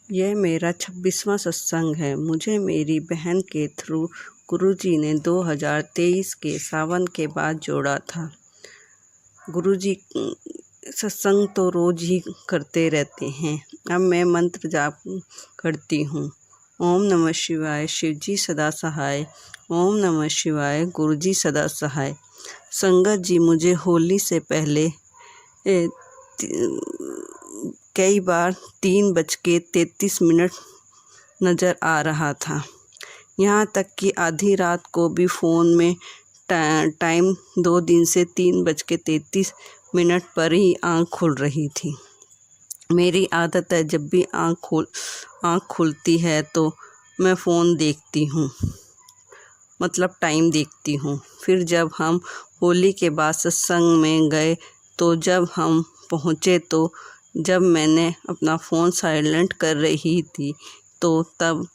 यह मेरा 26वां सत्संग है। मुझे मेरी बहन के थ्रू गुरुजी ने 2023 के सावन के बाद जोड़ा था। गुरुजी सत्संग तो रोज ही करते रहते हैं। अब मैं मंत्र जाप करती हूँ। ओम नमः शिवाय, शिवजी सदा सहाय। ओम नमः शिवाय, गुरुजी सदा सहाय। संगत जी, मुझे होली से पहले कई बार 3:33 नज़र आ रहा था। यहाँ तक कि आधी रात को भी फ़ोन में टाइम 2 दिन से 3:33 पर ही आँख खुल रही थी। मेरी आदत है, जब भी आँख खुलती है तो मैं फ़ोन देखती हूँ, मतलब टाइम देखती हूँ। फिर जब हम होली के बाद सत्संग में गए तो जब हम पहुँचे तो जब मैंने अपना फ़ोन साइलेंट कर रही थी तो तब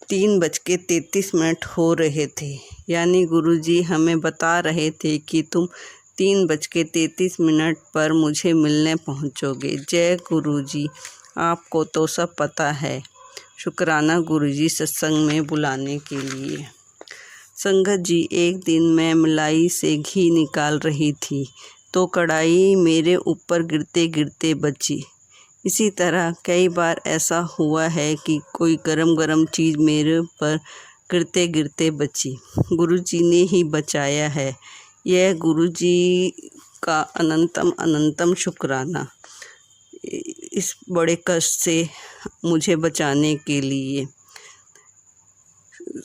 3:33 हो रहे थे। यानी गुरुजी हमें बता रहे थे कि तुम 3:33 पर मुझे मिलने पहुँचोगे। जय गुरुजी, आपको तो सब पता है। शुक्राना गुरुजी सत्संग में बुलाने के लिए। संगत जी, एक दिन मैं मलाई से घी निकाल रही थी तो कढ़ाई मेरे ऊपर गिरते गिरते बची। इसी तरह कई बार ऐसा हुआ है कि कोई गरम चीज़ मेरे ऊपर गिरते गिरते बची। गुरुजी ने ही बचाया है। यह गुरुजी का अनंतम शुक्राना, इस बड़े कष्ट से मुझे बचाने के लिए।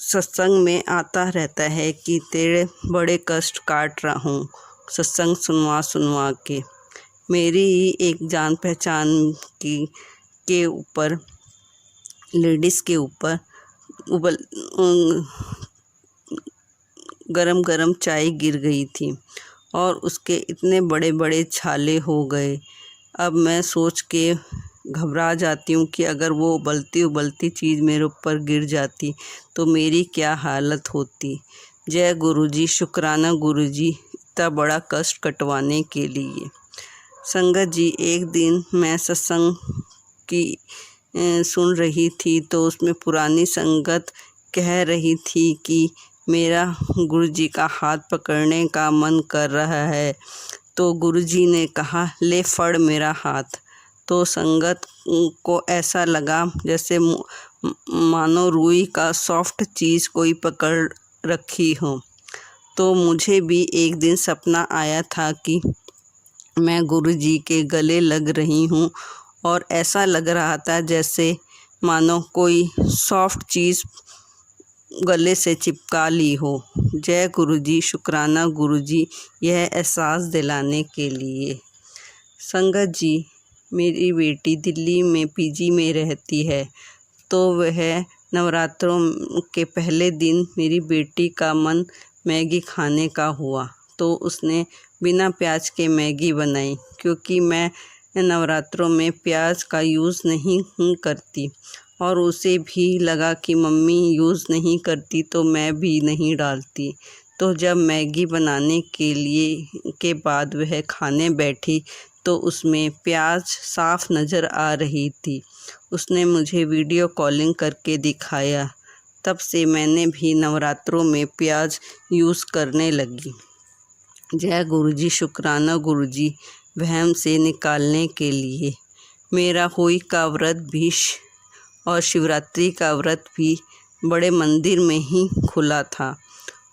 सत्संग में आता रहता है कि तेरे बड़े कष्ट काट रहा हूँ, सत्संग सुनवा के। मेरी ही एक जान पहचान के ऊपर, लेडीज़ के ऊपर गरम चाय गिर गई थी और उसके इतने बड़े बड़े छाले हो गए। अब मैं सोच के घबरा जाती हूँ कि अगर वो उबलती चीज़ मेरे ऊपर गिर जाती तो मेरी क्या हालत होती। जय गुरुजी, शुक्राना गुरुजी, इतना बड़ा कष्ट कटवाने के लिए। संगत जी, एक दिन मैं सत्संग की सुन रही थी तो उसमें पुरानी संगत कह रही थी कि मेरा गुरुजी का हाथ पकड़ने का मन कर रहा है। तो गुरुजी ने कहा, ले फड़ मेरा हाथ। तो संगत को ऐसा लगा जैसे मानो रुई का सॉफ्ट चीज़ कोई पकड़ रखी हो। तो मुझे भी एक दिन सपना आया था कि मैं गुरुजी के गले लग रही हूँ और ऐसा लग रहा था जैसे मानो कोई सॉफ्ट चीज़ गले से चिपका ली हो। जय गुरुजी, शुक्राना गुरुजी, यह एहसास दिलाने के लिए। संगत जी, मेरी बेटी दिल्ली में पीजी में रहती है तो वह नवरात्रों के पहले दिन मेरी बेटी का मन मैगी खाने का हुआ तो उसने बिना प्याज के मैगी बनाई। क्योंकि मैं नवरात्रों में प्याज का यूज़ नहीं करती और उसे भी लगा कि मम्मी यूज़ नहीं करती तो मैं भी नहीं डालती। तो जब मैगी बनाने के बाद वह खाने बैठी तो उसमें प्याज साफ नज़र आ रही थी। उसने मुझे वीडियो कॉलिंग करके दिखाया। तब से मैंने भी नवरात्रों में प्याज यूज़ करने लगी। जय गुरुजी, शुक्राना गुरुजी, वहम से निकालने के लिए। मेरा होली का व्रत भी और शिवरात्रि का व्रत भी बड़े मंदिर में ही खुला था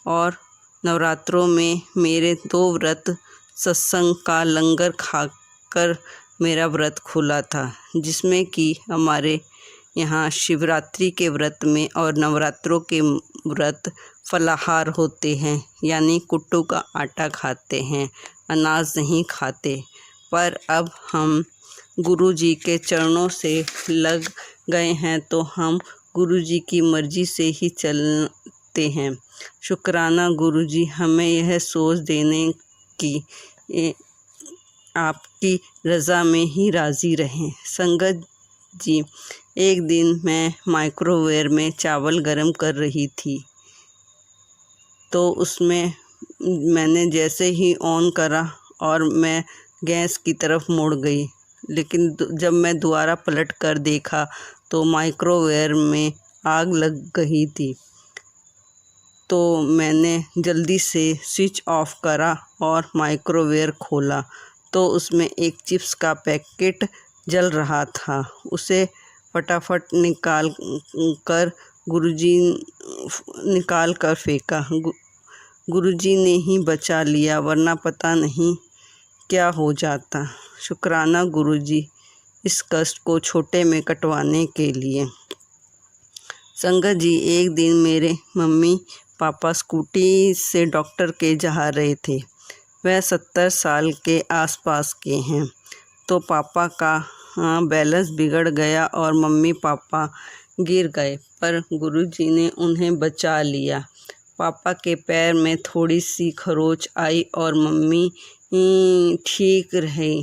और नवरात्रों में मेरे 2 व्रत सत्संग का लंगर खाकर मेरा व्रत खुला था, जिसमें कि हमारे यहाँ शिवरात्रि के व्रत में और नवरात्रों के व्रत फलाहार होते हैं। यानी कुट्टू का आटा खाते हैं, अनाज नहीं खाते। पर अब हम गुरुजी के चरणों से लग गए हैं तो हम गुरुजी की मर्ज़ी से ही चलते हैं। शुक्राना गुरुजी, हमें यह सोच देने की आपकी रज़ा में ही राज़ी रहें। संगत जी, एक दिन मैं माइक्रोवेव में चावल गरम कर रही थी तो उसमें मैंने जैसे ही ऑन करा और मैं गैस की तरफ मुड़ गई, लेकिन जब मैं दोबारा पलट कर देखा तो माइक्रोवेव में आग लग गई थी। तो मैंने जल्दी से स्विच ऑफ करा और माइक्रोवेव खोला तो उसमें एक चिप्स का पैकेट जल रहा था। उसे फटाफट निकाल कर फेंका। गुरुजी ने ही बचा लिया, वरना पता नहीं क्या हो जाता। शुक्राना गुरुजी इस कष्ट को छोटे में कटवाने के लिए। संगत जी, एक दिन मेरे मम्मी पापा स्कूटी से डॉक्टर के जा रहे थे। वह 70 साल के आसपास के हैं। तो पापा का बैलेंस बिगड़ गया और मम्मी पापा गिर गए, पर गुरुजी ने उन्हें बचा लिया। पापा के पैर में थोड़ी सी खरोंच आई और मम्मी ठीक रहे,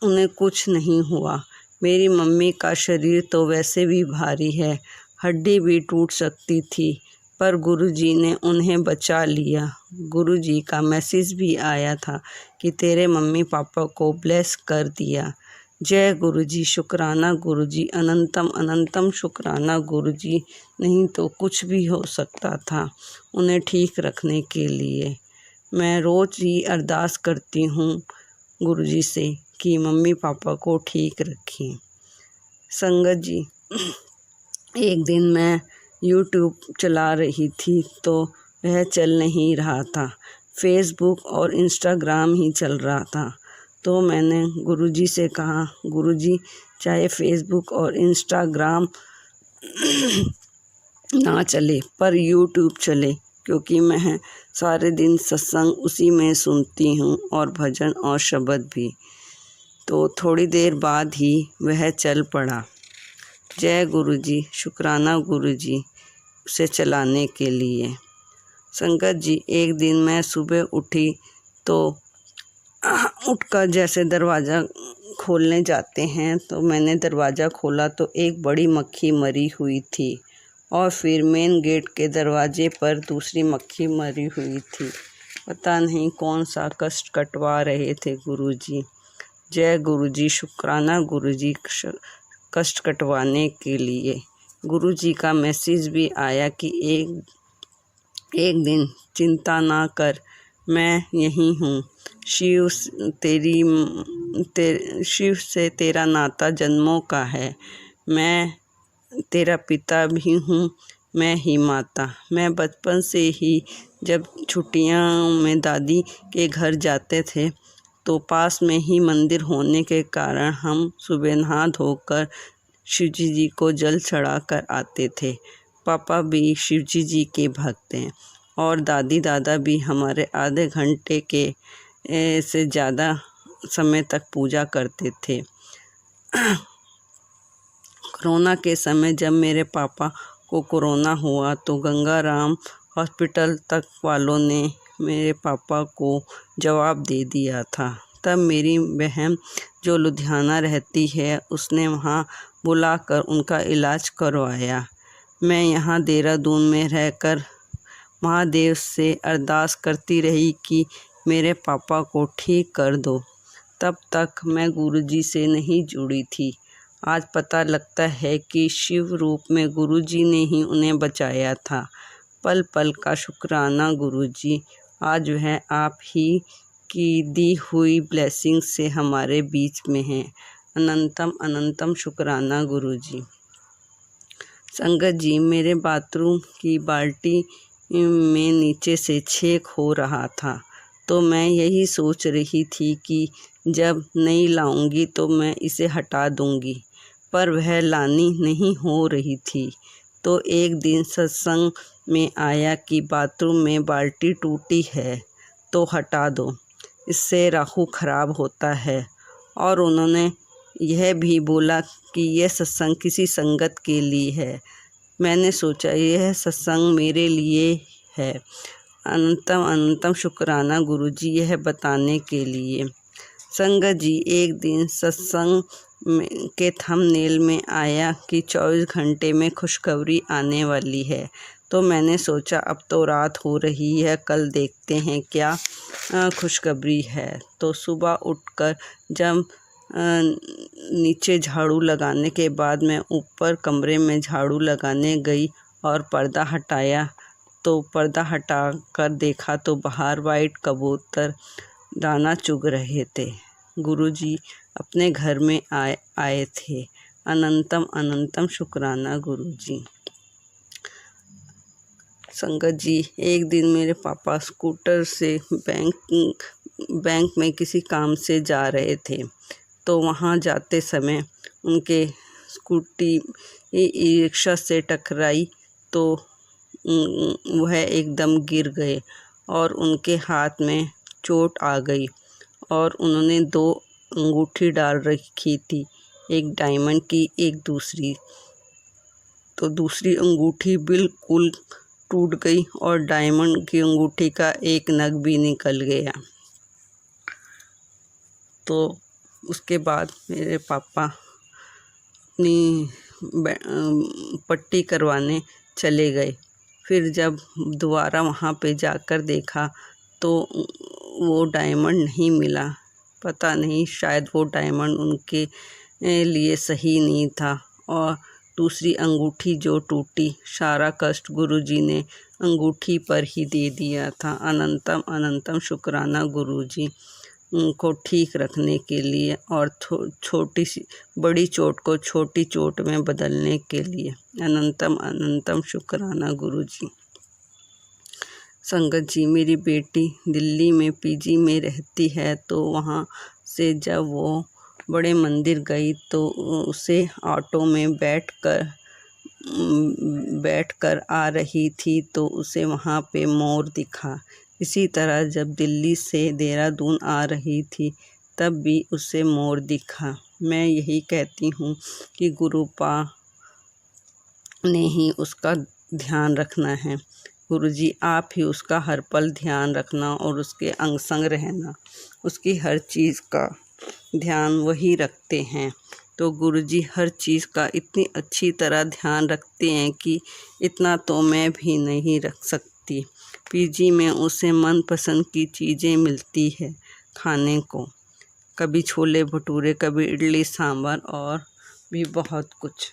उन्हें कुछ नहीं हुआ। मेरी मम्मी का शरीर तो वैसे भी भारी है, हड्डी भी टूट सकती थी, पर गुरुजी ने उन्हें बचा लिया। गुरुजी का मैसेज भी आया था कि तेरे मम्मी पापा को ब्लेस कर दिया। जय गुरुजी, शुक्राना गुरुजी, अनंतम अनंतम शुक्राना गुरुजी। नहीं तो कुछ भी हो सकता था उन्हें ठीक रखने के लिए। मैं रोज़ ही अरदास करती हूँ गुरुजी से कि मम्मी पापा को ठीक रखें। संगत जी, एक दिन मैं यूट्यूब चला रही थी तो वह चल नहीं रहा था। फेसबुक और इंस्टाग्राम ही चल रहा था। तो मैंने गुरुजी से कहा, गुरुजी चाहे फेसबुक और इंस्टाग्राम ना चले पर यूट्यूब चले, क्योंकि मैं सारे दिन सत्संग उसी में सुनती हूँ और भजन और शब्द भी। तो थोड़ी देर बाद ही वह चल पड़ा। जय गुरुजी, शुक्राना गुरुजी उसे चलाने के लिए। संगत जी, एक दिन मैं सुबह उठी तो उठकर जैसे दरवाज़ा खोलने जाते हैं तो मैंने दरवाज़ा खोला तो एक बड़ी मक्खी मरी हुई थी और फिर मेन गेट के दरवाजे पर दूसरी मक्खी मरी हुई थी। पता नहीं कौन सा कष्ट कटवा रहे थे गुरुजी। जय गुरुजी, शुक्राना गुरुजी कष्ट कटवाने के लिए। गुरुजी का मैसेज भी आया कि एक दिन चिंता ना कर, मैं यहीं हूँ। शिव से तेरा नाता जन्मों का है। मैं तेरा पिता भी हूँ, मैं ही माता। मैं बचपन से ही जब छुट्टियाँ में दादी के घर जाते थे तो पास में ही मंदिर होने के कारण हम सुबह नहा धोकर शिवजी जी को जल चढ़ा कर आते थे। पापा भी शिवजी जी के भक्त हैं और दादी दादा भी हमारे आधे घंटे के से ज़्यादा समय तक पूजा करते थे। कोरोना के समय जब मेरे पापा को कोरोना हुआ तो गंगाराम हॉस्पिटल तक वालों ने मेरे पापा को जवाब दे दिया था। तब मेरी बहन जो लुधियाना रहती है उसने वहाँ बुलाकर उनका इलाज करवाया। मैं यहाँ देहरादून में रहकर महादेव से अरदास करती रही कि मेरे पापा को ठीक कर दो। तब तक मैं गुरुजी से नहीं जुड़ी थी। आज पता लगता है कि शिव रूप में गुरुजी ने ही उन्हें बचाया था। पल पल का शुक्राना गुरुजी। आज वह आप ही की दी हुई ब्लेसिंग से हमारे बीच में है। अनंतम अनंतम शुक्राना गुरुजी। संगत जी, मेरे बाथरूम की बाल्टी में नीचे से छेद हो रहा था तो मैं यही सोच रही थी कि जब नहीं लाऊंगी तो मैं इसे हटा दूंगी, पर वह लानी नहीं हो रही थी। तो एक दिन सत्संग में आया कि बाथरूम में बाल्टी टूटी है तो हटा दो, इससे राहु खराब होता है। और उन्होंने यह भी बोला कि यह सत्संग किसी संगत के लिए है। मैंने सोचा यह सत्संग मेरे लिए है। अनंतम अनंतम शुक्राना गुरुजी यह बताने के लिए। संगत जी, एक दिन सत्संग के थंबनेल में आया कि 24 घंटे में खुशखबरी आने वाली है। तो मैंने सोचा अब तो रात हो रही है, कल देखते हैं क्या खुशखबरी है। तो सुबह उठकर जब नीचे झाड़ू लगाने के बाद मैं ऊपर कमरे में झाड़ू लगाने गई और पर्दा हटाया तो पर्दा हटा कर देखा तो बाहर वाइट कबूतर दाना चुग रहे थे। गुरुजी अपने घर में आए थे। अनंतम अनंतम शुक्राना गुरुजी। संगत जी, एक दिन मेरे पापा स्कूटर से बैंक में किसी काम से जा रहे थे, तो वहाँ जाते समय उनके स्कूटी ई रिक्शा से टकराई तो वह एकदम गिर गए और उनके हाथ में चोट आ गई और उन्होंने 2 अंगूठी डाल रखी थी, एक डायमंड की, एक दूसरी। तो दूसरी अंगूठी बिल्कुल टूट गई और डायमंड की अंगूठी का एक नग भी निकल गया। तो उसके बाद मेरे पापा अपनी पट्टी करवाने चले गए। फिर जब दोबारा वहाँ पे जाकर देखा तो वो डायमंड नहीं मिला। पता नहीं, शायद वो डायमंड उनके लिए सही नहीं था और दूसरी अंगूठी जो टूटी, सारा कष्ट गुरुजी ने अंगूठी पर ही दे दिया था। अनंतम अनंतम शुक्राना गुरुजी को ठीक रखने के लिए और छोटी सी बड़ी चोट को छोटी चोट में बदलने के लिए। अनंतम अनंतम शुक्राना गुरुजी। संगत जी, मेरी बेटी दिल्ली में पीजी में रहती है, तो वहाँ से जब वो बड़े मंदिर गई तो उसे ऑटो में बैठकर आ रही थी तो उसे वहाँ पे मोर दिखा। इसी तरह जब दिल्ली से देहरादून आ रही थी तब भी उसे मोर दिखा। मैं यही कहती हूँ कि गुरुपा ने ही उसका ध्यान रखना है। गुरुजी, आप ही उसका हर पल ध्यान रखना और उसके अंग संग रहना। उसकी हर चीज़ का ध्यान वही रखते हैं। तो गुरुजी हर चीज़ का इतनी अच्छी तरह ध्यान रखते हैं कि इतना तो मैं भी नहीं रख सकती। पीजी में उसे मनपसंद की चीज़ें मिलती है खाने को, कभी छोले भटूरे, कभी इडली सांभर और भी बहुत कुछ।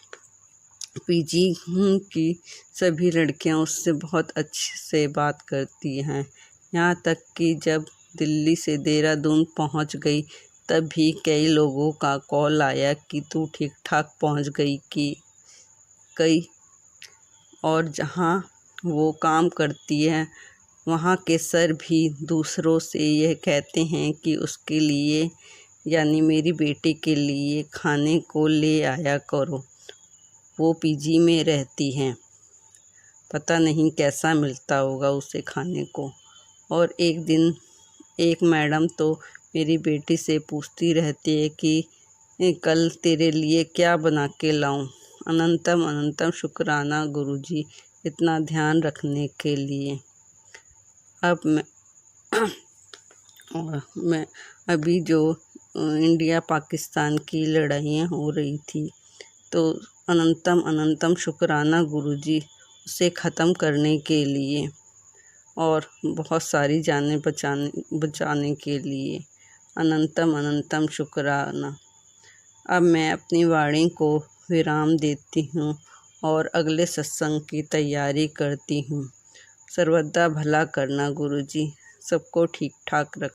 पीजी की सभी लड़कियां उससे बहुत अच्छे से बात करती हैं। यहाँ तक कि जब दिल्ली से देहरादून पहुँच गई तब भी कई लोगों का कॉल आया कि तू ठीक ठाक पहुँच गई। और जहाँ वो काम करती है वहाँ के सर भी दूसरों से यह कहते हैं कि उसके लिए, यानी मेरी बेटी के लिए खाने को ले आया करो। वो पीजी में रहती हैं, पता नहीं कैसा मिलता होगा उसे खाने को। और एक दिन एक मैडम तो मेरी बेटी से पूछती रहती है कि कल तेरे लिए क्या बना के लाऊं। अनंतम अनंतम शुक्राना गुरुजी इतना ध्यान रखने के लिए। अब मैं अभी जो इंडिया पाकिस्तान की लड़ाइयाँ हो रही थी तो अनंतम अनंतम शुक्राना गुरुजी उसे ख़त्म करने के लिए और बहुत सारी जानें बचाने के लिए। अनंतम अनंतम शुक्राना। अब मैं अपनी वाणी को विराम देती हूँ और अगले सत्संग की तैयारी करती हूँ। सर्वदा भला करना गुरुजी, सबको ठीक ठाक रख